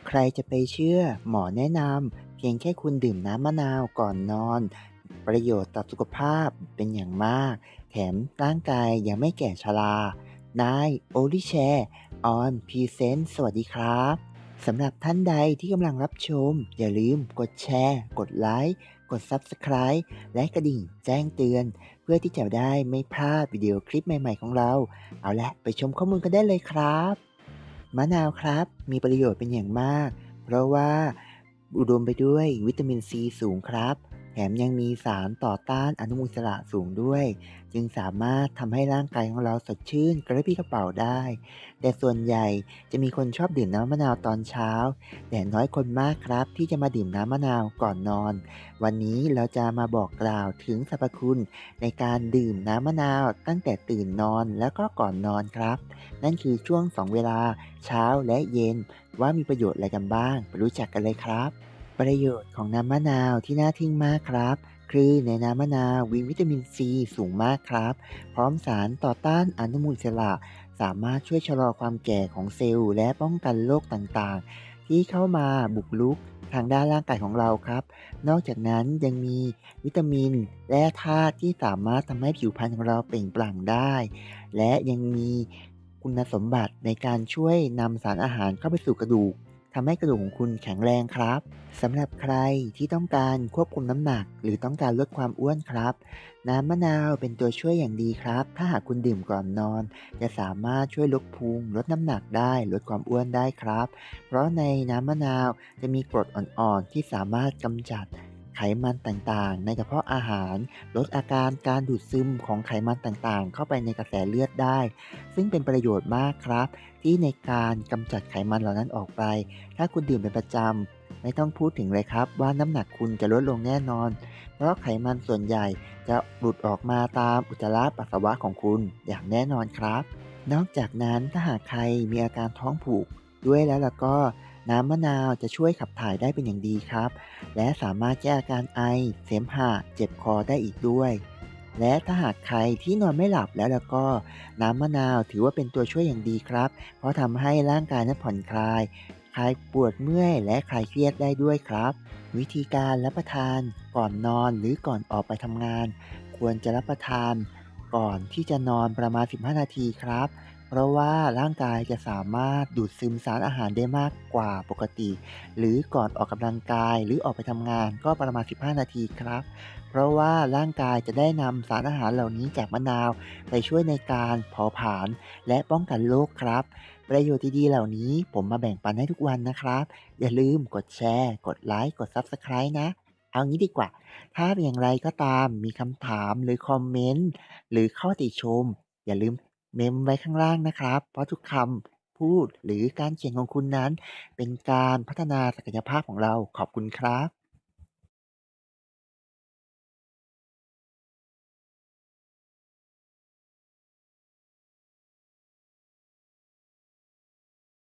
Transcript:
ใครจะไปเชื่อหมอแนะนำเพียงแค่คุณดื่มน้ำมะนาวก่อนนอนประโยชน์ต่อสุขภาพเป็นอย่างมากแถมร่างกายยังไม่แก่ชรานายโอลิแชร์ออนพรีเซนต์สวัสดีครับสำหรับท่านใดที่กำลังรับชมอย่าลืมกดแชร์กดไลค์กด Subscribe และกระดิ่งแจ้งเตือนเพื่อที่จะได้ไม่พลาดวิดีโอคลิปใหม่ๆของเราเอาละไปชมข้อมูลกันได้เลยครับ มะนาวครับมีประโยชน์เป็นอย่างมากเพราะว่าอุดมไปด้วยวิตามินซีสูงครับแถมยังมีสารต่อต้านอนุมูลอิสระสูงด้วยจึงสามารถทำให้ร่างกายของเราสดชื่นกระปรี้กระเป๋าได้แต่ส่วนใหญ่จะมีคนชอบดื่มน้ำมะนาวตอนเช้าแต่น้อยคนมากครับที่จะมาดื่มน้ำมะนาวก่อนนอนวันนี้เราจะมาบอกกล่าวถึงสรรพคุณในการดื่มน้ำมะนาวตั้งแต่ตื่นนอนแล้วก็ก่อนนอนครับ นั่นคือช่วง2เวลาเช้าและเย็นว่ามีประโยชน์อะไรกันบ้างไปรู้จักกันเลยครับประโยชน์ของน้ำมะนาวที่น่าทึ่งมากครับคือในน้ำมะนาวมีวิตามินซีสูงมากครับพร้อมสารต่อต้านอนุมูลอิสระสามารถช่วยชะลอความแก่ของเซลล์และป้องกันโรคต่างๆที่เข้ามาบุกรุกทางด้านร่างกายของเราครับนอกจากนั้นยังมีวิตามินและธาตุที่สามารถทำให้ผิวพรรณของเราเปล่งปลั่งได้ และยังมีคุณสมบัติในการช่วยนำสารอาหารเข้าไปสู่กระดูกทำให้กระดูกของคุณแข็งแรงครับสำหรับใครที่ต้องการควบคุมน้ำหนักหรือต้องการลดความอ้วนครับน้ำมะนาวเป็นตัวช่วยอย่างดีครับถ้าหากคุณดื่มก่อนนอนจะสามารถช่วยลดพุงลดน้ำหนักได้ลดความอ้วนได้ครับเพราะในน้ำมะนาวจะมีกรดอ่อนๆที่สามารถกำจัดไขมันต่างๆในกระเพาะอาหารลดอาการการดูดซึมของไขมันต่างๆเข้าไปในกระแสเลือดได้ ซึ่งเป็นประโยชน์มากครับที่ในการกำจัดไขมันเหล่านั้นออกไป ถ้าคุณดื่มเป็นประจำไม่ต้องพูดถึงเลยครับว่าน้ำหนักคุณจะลดลงแน่นอน เพราะไขมันส่วนใหญ่จะหลุดออกมาตามอุจจาระปัสสาวะของคุณอย่างแน่นอนครับ นอกจากนั้นถ้าหากใครมีอาการท้องผูกด้วยแล้วก็น้ำมะนาวจะช่วยขับถ่ายได้เป็นอย่างดีครับและสามารถแก้อาการไอเสมหะเจ็บคอได้อีกด้วย และถ้าหากใครที่นอนไม่หลับแล้วก็น้ำมะนาวถือว่าเป็นตัวช่วยอย่างดีครับเพราะทำให้ร่างกายนั้นผ่อนคลายปวดเมื่อยและคลายเครียดได้ด้วยครับวิธีการรับประทานก่อนนอนหรือก่อนออกไปทำงานควรจะรับประทานก่อนที่จะนอนประมาณ15นาทีครับเพราะว่าร่างกายจะสามารถดูดซึมสารอาหารได้มากกว่าปกติหรือก่อนออกกำลังกายหรือออกไปทำงานก็ประมาณ15นาทีครับ เพราะว่าร่างกายจะได้นำสารอาหารเหล่านี้จากมะนาวไปช่วยในการเผาผลาญและป้องกันโรคครับประโยชน์ดีๆเหล่านี้ผมมาแบ่งปันให้ทุกวันนะครับอย่าลืมกดแชร์กดไลค์กด Subscribe นะเอางี้ดีกว่าถ้าอย่างไรก็ตามมีคำถามหรือคอมเมนต์หรือข้อติชมอย่าลืมเมมไว้ข้างล่างนะครับเพราะทุกคำพูดหรือการเขียนของคุณนั้นเป็นการพัฒนาศักยภาพของเราขอบคุณครับ